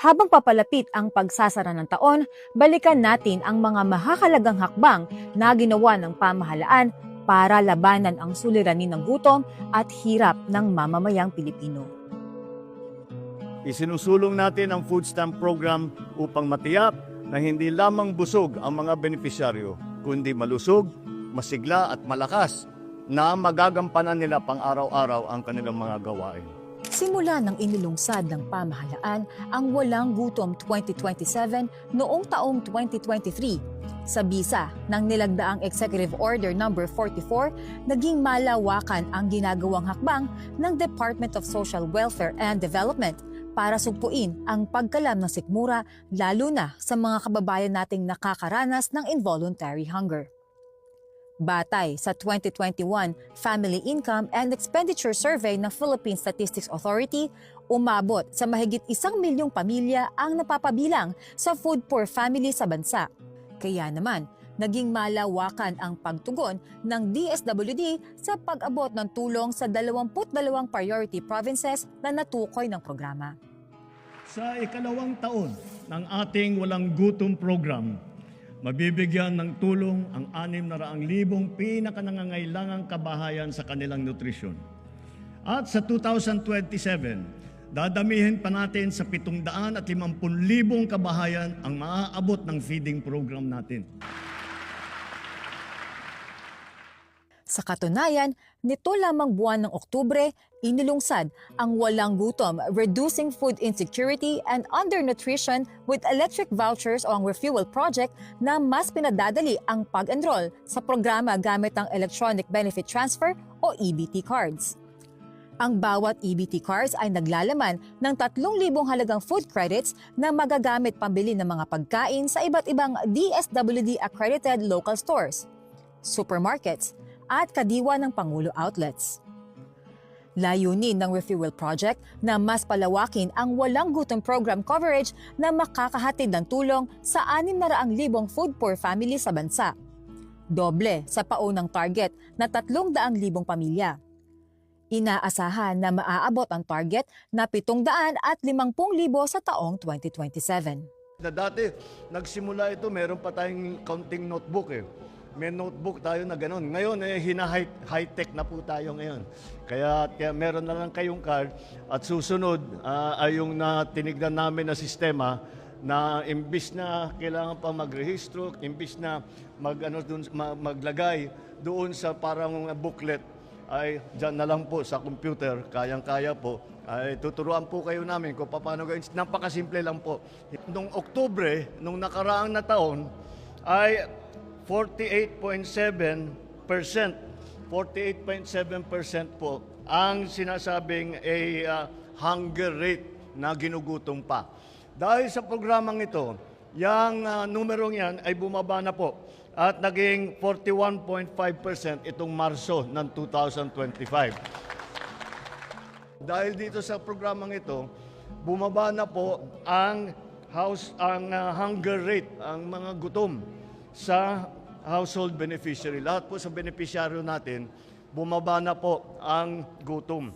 Habang papalapit ang pagsasara ng taon, balikan natin ang mga mahahalagang hakbang na ginawa ng pamahalaan para labanan ang suliranin ng gutom at hirap ng mamamayang Pilipino. Isinusulong natin ang food stamp program upang matiyak na hindi lamang busog ang mga benepisyaryo, kundi malusog, masigla at malakas na magagampanan nila pang araw-araw ang kanilang mga gawain. Simula ng inilungsad ng pamahalaan ang Walang Gutom 2027 noong taong 2023. Sa bisa ng nilagdaang Executive Order No. 44, naging malawakan ang ginagawang hakbang ng Department of Social Welfare and Development para sugpuin ang pagkalam ng sikmura lalo na sa mga kababayan nating nakakaranas ng involuntary hunger. Batay sa 2021 Family Income and Expenditure Survey ng Philippine Statistics Authority, umabot sa mahigit 1 milyong pamilya ang napapabilang sa food poor family sa bansa. Kaya naman, naging malawakan ang pagtugon ng DSWD sa pag-abot ng tulong sa 22 priority provinces na natukoy ng programa. Sa ikalawang taon ng ating Walang Gutom program, mabibigyan ng tulong ang 600,000 pinakanangangailangang kabahayan sa kanilang nutrisyon. At sa 2027, dadamihin pa natin sa 750,000 kabahayan ang maaabot ng feeding program natin. Sa katunayan, nito lamang buwan ng Oktubre, inilungsad ang Walang Gutom, Reducing Food Insecurity and Undernutrition with Electric Vouchers o ang Refuel Project na mas pinadadali ang pag-enroll sa programa gamit ang Electronic Benefit Transfer o EBT cards. Ang bawat EBT cards ay naglalaman ng 3,000 halagang food credits na magagamit pambili ng mga pagkain sa iba't ibang DSWD-accredited local stores, supermarkets, at kadiwa ng Pangulo outlets. Layunin ng Refuel Project na mas palawakin ang Walang Gutom program coverage na makakahatid ng tulong sa 600,000 food poor family sa bansa. Doble sa paunang target na 300,000 pamilya. Inaasahan na maaabot ang target na 750,000 sa taong 2027. Dati, nagsimula ito, meron pa tayong counting notebook eh. May notebook tayo na gano'n. Ngayon, high-tech na po tayo ngayon. Kaya meron na lang kayong card at susunod ay yung tinignan namin na sistema na imbis na kailangan pa magrehistro, imbis na maglagay doon sa parang booklet, ay dyan na lang po sa computer, kayang-kaya po. Ay tuturuan po kayo namin kung paano gawin. Napakasimple lang po. Noong Oktubre, nung nakaraang na taon, ay 48.7% po ang sinasabing hunger rate na ginugutom pa. Dahil sa programang ito, yung numerong yan ay bumaba na po at naging 41.5% itong Marso ng 2025. Dahil dito sa programang ito, bumaba na po ang hunger rate, ang mga gutom sa household beneficiary. Lahat po sa beneficiaryo natin, bumaba na po ang gutom.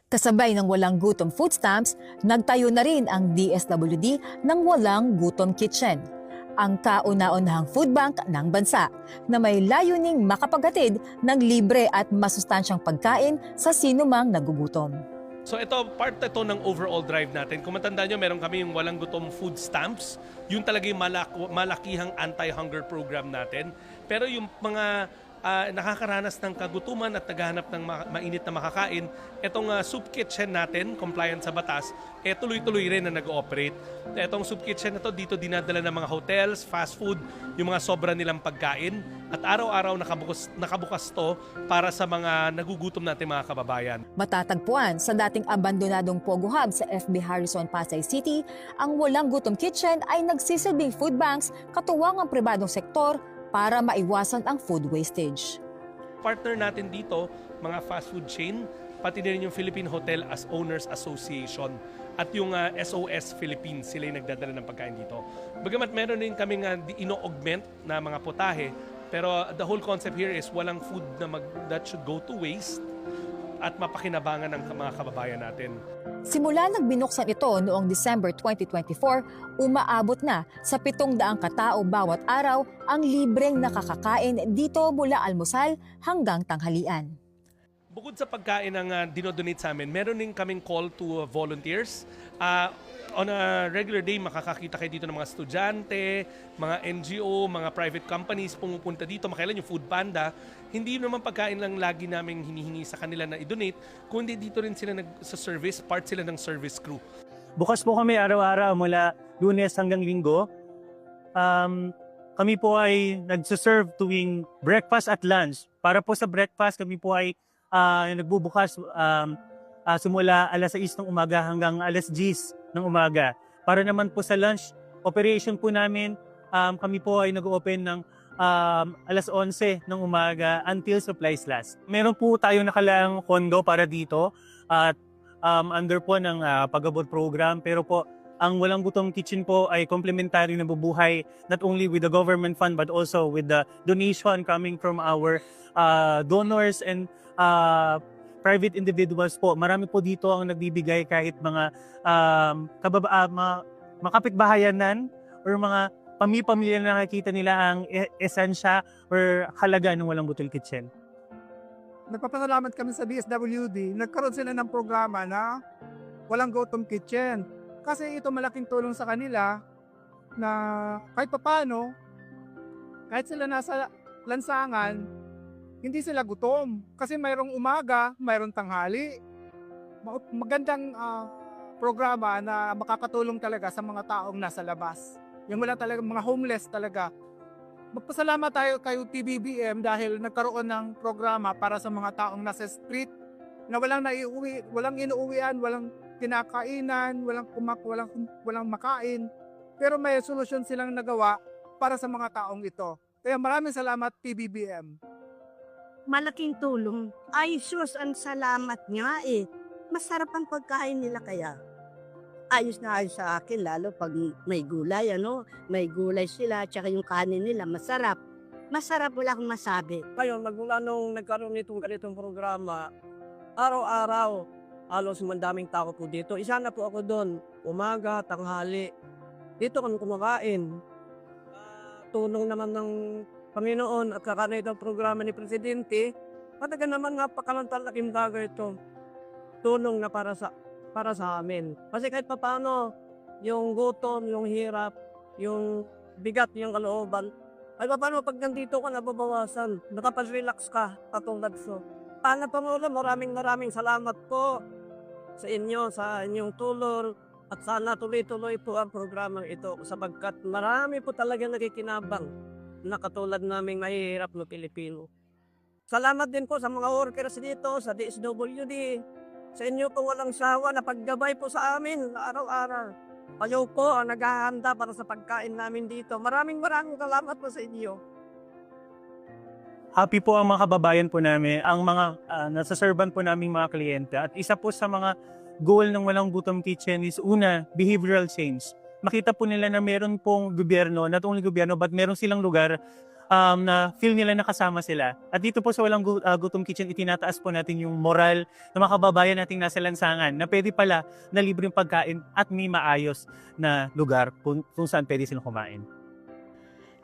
Kasabay ng Walang Gutom food stamps, nagtayo na rin ang DSWD ng Walang Gutom Kitchen, ang kauna-unahang food bank ng bansa na may layuning makapaghatid ng libre at masustansyang pagkain sa sinumang nagugutom. So ito, part ito ng overall drive natin. Kung matandaan nyo, meron kami yung Walang Gutom food stamps. Yun talaga yung malakihang anti-hunger program natin. Pero yung mga nakakaranas ng kagutuman at naghahanap ng mainit na makakain, itong soup kitchen natin, compliant sa batas, tuloy-tuloy rin na nag-ooperate. Itong soup kitchen na to, dito dinadala ng mga hotels, fast food, yung mga sobra nilang pagkain. At araw-araw nakabukas to para sa mga nagugutom natin mga kababayan. Matatagpuan sa dating abandonadong Pogo Hub sa FB Harrison, Pasay City, ang Walang Gutom Kitchen ay nagsisilbing food banks katuwang ang pribadong sektor para maiwasan ang food wastage. Partner natin dito, mga fast food chain, pati na rin yung Philippine Hotel as Owners Association at yung SOS Philippines, sila yung nagdadala ng pagkain dito. Bagamat meron rin kaming ino-augment na mga putahe, pero the whole concept here is walang food na that should go to waste. at mapakinabangan ng mga kababayan natin. Simula nang binuksan ito noong December 2024, umaabot na sa 700 katao bawat araw ang libreng nakakakain dito mula almusal hanggang tanghalian. Bukod sa pagkain ng dinodonate sa amin, meron din kaming call to volunteers. On a regular day, makakakita kayo dito ng mga estudyante, mga NGO, mga private companies pumupunta dito. Makailan yung Food Panda. Hindi naman pagkain lang lagi namin hinihingi sa kanila na i-donate, kundi dito rin sila sa service, part sila ng service crew. Bukas po kami araw-araw mula Lunes hanggang Linggo. Kami po ay nagsaserve tuwing breakfast at lunch. Para po sa breakfast, kami po ay nagbubukas simula alas 6 ng umaga hanggang alas 10 ng umaga. Para naman po sa lunch operation po namin, kami po ay nag-open ng alas 11 ng umaga until supplies last. Meron po tayong nakalaang kondo para dito at under po ng pag-abot program, pero po ang Walang Gutom Kitchen po ay complementary na bubuhay not only with the government fund but also with the donation coming from our donors and private individuals po. Marami po dito ang nagbibigay kahit mga makapitbahayanan or mga pamilya na nakikita nila ang esensya or halaga ng Walang Gutom Kitchen. Nagpapasalamat kami sa DSWD. Nagkaroon sila ng programa na Walang Gutom Kitchen. Kasi ito malaking tulong sa kanila na kahit papano, kahit sila nasa lansangan, hindi sila gutom. Kasi mayroong umaga, mayroong tanghali. Magandang programa na makakatulong talaga sa mga taong nasa labas. Yung wala talaga, mga homeless talaga. Magpasalamat tayo kay PBBM dahil nagkaroon ng programa para sa mga taong nasa street na walang naiuwi, walang inuuwian, walang kinakainan, walang makain. Pero may solusyon silang nagawa para sa mga taong ito. Kaya maraming salamat PBBM. Malaking tulong. Ay, sus, ang salamat nga eh. Masarap ang pagkain nila kaya. Ayos na ayos sa akin, lalo pag may gulay, may gulay sila, tsaka yung kanin nila, masarap. Masarap, wala akong masabi. Ngayon, magmula nung nagkaroon nitong ganitong programa, araw-araw, halos mandaming tao po dito. Isa na po ako doon, umaga, tanghali. Dito kami kumakain. Tulong naman ng Panginoon at kakanay ng programa ni Presidente, pataga naman napakalaking bagay ito. Tulong na para sa amin. Kasi kahit paano, yung gutom, yung hirap, yung bigat, yung kalooban, ay paano pag nandito ka nababawasan, nakapag-relax ka, katulad so. Paano Pangulo, maraming salamat po sa inyo, sa inyong tulong, at sana tuloy-tuloy po ang programang ito sapagkat marami po talaga nakikinabang na katulad naming mahihirap na Pilipino. Salamat din po sa mga workers dito, sa DSWD, sa inyo po walang sawa na paggabay po sa amin araw-araw. Kayo po ang naghahanda para sa pagkain namin dito. Maraming salamat po sa inyo. Happy po ang mga kababayan po namin, ang mga nasaserban po naming mga kliyente. At isa po sa mga goal ng Walang Gutom Kitchen is una, behavioral change. Makita po nila na meron pong gobyerno, not only gobyerno, but meron silang lugar na feel nila nakasama sila. At dito po sa Walang Gutom Kitchen, itinataas po natin yung moral ng mga kababayan nating nasa lansangan na pwede pala na libreng pagkain at may maayos na lugar kung saan pwede silang kumain.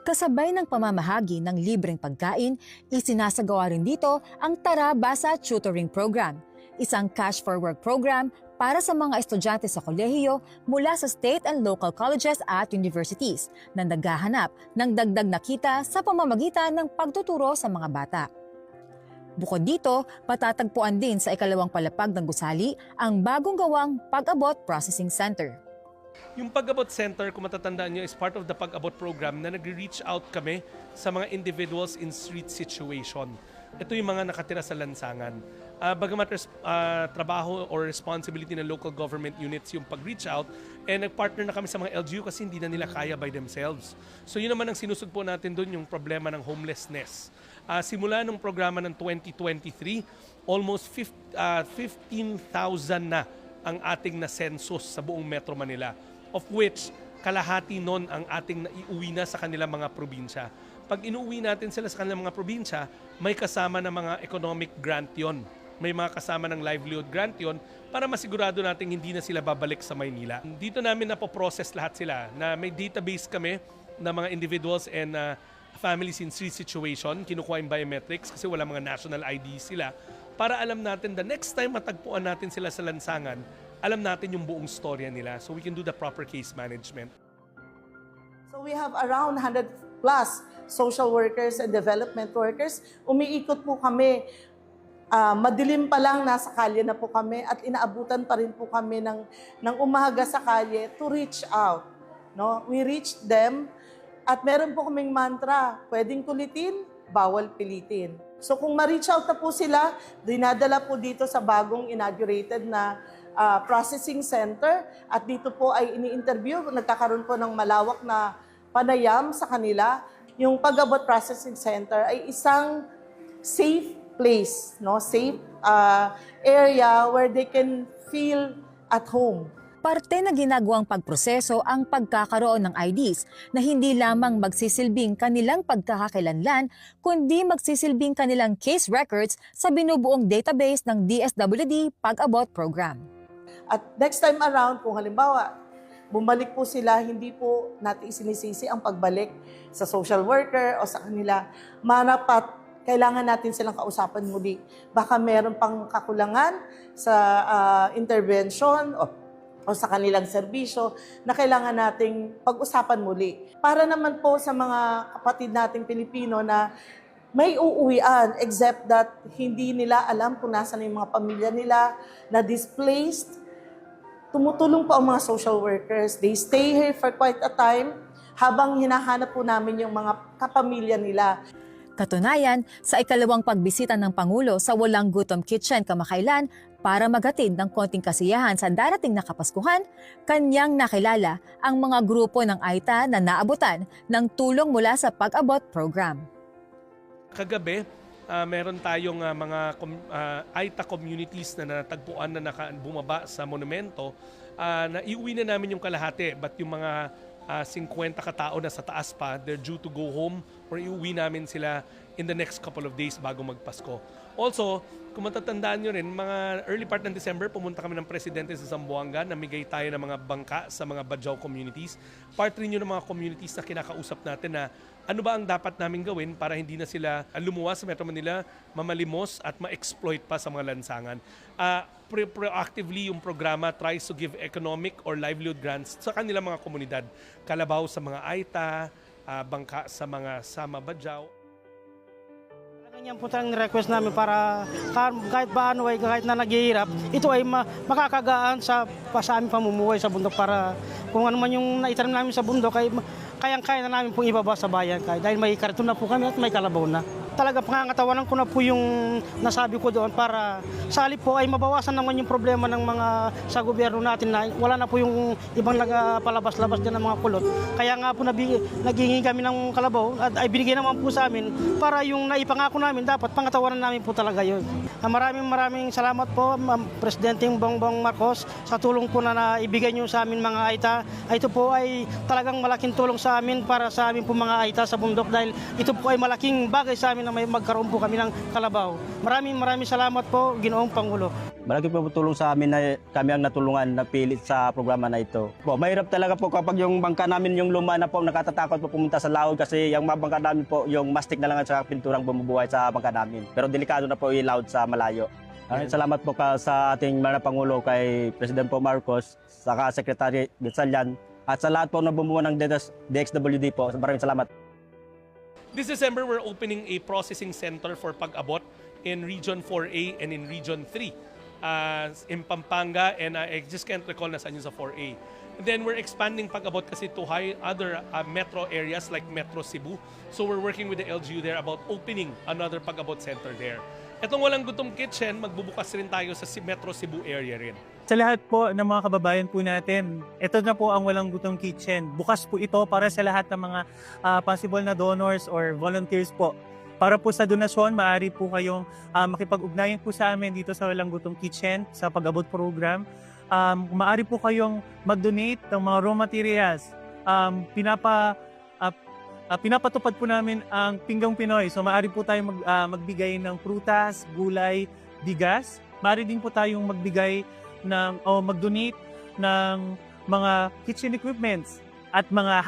Kasabay ng pamamahagi ng libreng pagkain, isinasagawa rin dito ang Tara Basa Tutoring Program, isang cash for work program para sa mga estudyante sa kolehiyo mula sa state and local colleges at universities na naghahanap ng dagdag na kita sa pamamagitan ng pagtuturo sa mga bata. Bukod dito, patatagpuan din sa ikalawang palapag ng gusali ang bagong gawang Pag-abot Processing Center. Yung Pag-abot Center, kung matatandaan nyo, is part of the Pag-abot program na nag-reach out kami sa mga individuals in street situation. Ito yung mga nakatira sa lansangan. Bagamat trabaho or responsibility ng local government units yung pag-reach out, nag-partner na kami sa mga LGU kasi hindi na nila kaya by themselves. So yun naman ang sinusud po natin doon, yung problema ng homelessness. Simula ng programa ng 2023, almost 15,000 na ang ating na census sa buong Metro Manila, of which kalahati nun ang ating naiuwi na sa kanilang mga probinsya. Pag inuwi natin sila sa kanilang mga probinsya, may kasama na mga economic grant yon may mga kasama ng livelihood grant yon para masigurado natin hindi na sila babalik sa Maynila. Dito namin napoprocess lahat sila na may database kami ng mga individuals and families in street situation. Kinukuha yung biometrics kasi wala mga national ID sila para alam natin the next time matagpuan natin sila sa lansangan, alam natin yung buong storya nila so we can do the proper case management. So we have around 100 plus social workers and development workers. Umiikot po kami. Madilim pa lang, nasa kalye na po kami at inaabutan pa rin po kami ng umaga sa kalye to reach out. No? We reached them at meron po kaming mantra, pwedeng kulitin, bawal pilitin. So kung ma-reach out na po sila, dinadala po dito sa bagong inaugurated na processing center at dito po ay ini-interview, nagkakaroon po ng malawak na panayam sa kanila. Yung Pag-abot Processing Center ay isang safe place, no? Safe area where they can feel at home. Parte na ginagawang pagproseso ang pagkakaroon ng IDs na hindi lamang magsisilbing kanilang pagkakakilanlan, kundi magsisilbing kanilang case records sa binubuong database ng DSWD Pag-abot Program. At next time around, kung halimbawa, bumalik po sila, hindi po natin sinisisi ang pagbalik sa social worker o sa kanila. Manapat, kailangan natin silang kausapan muli. Baka meron pang kakulangan sa intervention o sa kanilang serbisyo na kailangan nating pag-usapan muli. Para naman po sa mga kapatid nating Pilipino na may uuwian except that hindi nila alam kung nasaan yung mga pamilya nila na displaced, tumutulong po ang mga social workers. They stay here for quite a time habang hinahanap po namin yung mga kapamilya nila. Katunayan, sa ikalawang pagbisita ng Pangulo sa Walang Gutom Kitchen kamakailan para maghatid ng konting kasiyahan sa darating na Kapaskuhan, kanyang nakilala ang mga grupo ng AITA na naabutan ng tulong mula sa Pag-abot Program. Kagabi, meron tayong mga AITA communities na natagpuan na bumaba sa monumento. Na iuwi na namin yung kalahati, but yung mga 50 katao na sa taas pa, they're due to go home or iuwi namin sila in the next couple of days bago magpasko. Also, kung matatandaan nyo rin, mga early part ng December, pumunta kami ng presidente sa Zamboanga, namigay tayo ng mga bangka sa mga Bajau communities. Part rin yun ng mga communities na kinakausap natin na ano ba ang dapat namin gawin para hindi na sila lumuwas sa Metro Manila, mamalimos at ma-exploit pa sa mga lansangan. Proactively yung programa tries to give economic or livelihood grants sa kanilang mga komunidad. Kalabaw sa mga AITA, bangka sa mga Sama Bajau. Yan po talagang request namin para kahit paano ay kahit na naghihirap, ito ay makakagaan sa aming pamumuhay sa bundok para kung ano man yung naitanim namin sa bundok ay kayang-kaya na namin pong ibaba sa bayan dahil may karton na po kami at may kalabaw na. Talaga pangangatawanan ko na po yung nasabi ko doon para sa halip po ay mabawasan naman yung problema ng mga sa gobyerno natin na wala na po yung ibang nagpalabas-labas din ng mga kulot. Kaya nga po naghihingi kami ng kalabaw at ay binigay naman po sa amin para yung naipangako namin dapat pangatawanan namin po talaga yun. Maraming salamat po Presidenteng Bongbong Marcos sa tulong po na naibigay niyo sa amin mga AITA. Ito po ay talagang malaking tulong sa amin para sa amin po mga AITA sa bundok dahil ito po ay malaking bagay sa amin na may magkaroon po kami ng kalabaw. Maraming salamat po, Ginoong Pangulo. Malaki po tulong sa amin na kami ang natulungan na pilit sa programa na ito. Mahirap talaga po kapag yung bangka namin yung luma na po nakatatakot po pumunta sa laod kasi yung mga bangka namin po yung mastic na lang at sa pinturang bumubuhay sa bangka namin. Pero delikado na po i-loud sa malayo. Salamat po sa ating mga Pangulo kay President po Marcos, saka Secretary Gatchalian at sa lahat po na bumuo ng DXWD po. Maraming salamat. This December, we're opening a processing center for Pag-abot in Region 4A and in Region 3 in Pampanga, and I just can't recall na saan yun sa 4A. And then we're expanding Pag-abot kasi to other metro areas like Metro Cebu. So we're working with the LGU there about opening another Pag-abot center there. Etong Walang Gutom Kitchen, magbubukas rin tayo sa Metro Cebu area rin. Sa lahat po ng mga kababayan po natin, ito na po ang Walang Gutom Kitchen. Bukas po ito para sa lahat ng mga possible na donors or volunteers po. Para po sa donasyon, maaari po kayong makipag-ugnayan po sa amin dito sa Walang Gutom Kitchen sa Pag-abot Program. Maaari po kayong mag-donate ng mga raw materials. Pinapatupad po namin ang Pinggang Pinoy. So maaari po tayong magbigay ng prutas, gulay, bigas. Maaari din po tayong magbigay o mag-donate ng mga kitchen equipments at mga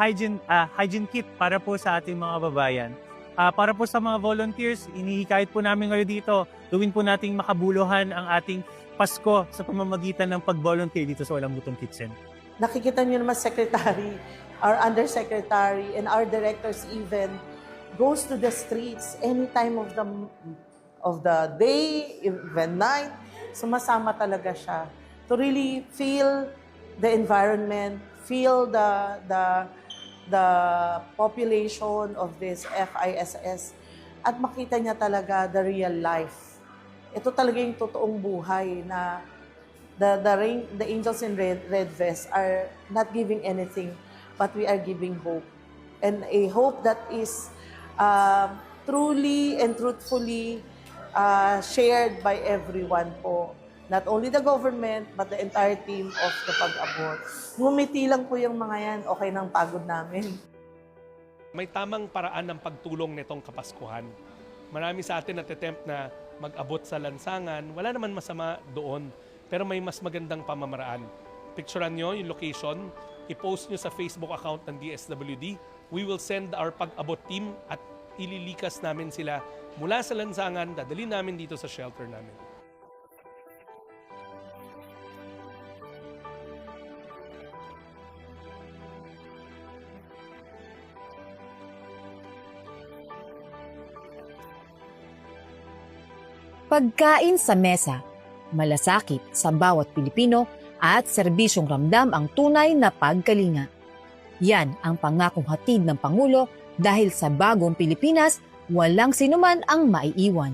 hygiene kit para po sa ating mga babayan. Para po sa mga volunteers, inihikayat po namin ngayon dito, gawin po nating makabuluhan ang ating Pasko sa pamamagitan ng pag-volunteer dito sa Walang Gutom Kitchen. Nakikita niyo naman, Secretary, our Undersecretary, and our directors even goes to the streets any time of the day, even night. Sumasama talaga siya to really feel the environment, feel the population of this FISS, at makita niya talaga the real life. Ito talaga yung totoong buhay na the angels in red vest are not giving anything, but we are giving hope. And a hope that is truly and truthfully shared by everyone po. Not only the government, but the entire team of the Pag-abot. Ngumiti lang po yung mga yan, okay nang pagod namin. May tamang paraan ng pagtulong nitong Kapaskuhan. Marami sa atin nat-attempt na mag-abot sa lansangan. Wala naman masama doon, pero may mas magandang pamamaraan. Picturean nyo yung location, i-post nyo sa Facebook account ng DSWD. We will send our Pag-abot team at ililikas namin sila mula sa lansangan, dadalhin namin dito sa shelter namin. Pagkain sa mesa, malasakit sa bawat Pilipino at serbisyong ramdam ang tunay na pagkalinga. Yan ang pangakong hatid ng Pangulo dahil sa bagong Pilipinas, walang sinuman ang maiiwan.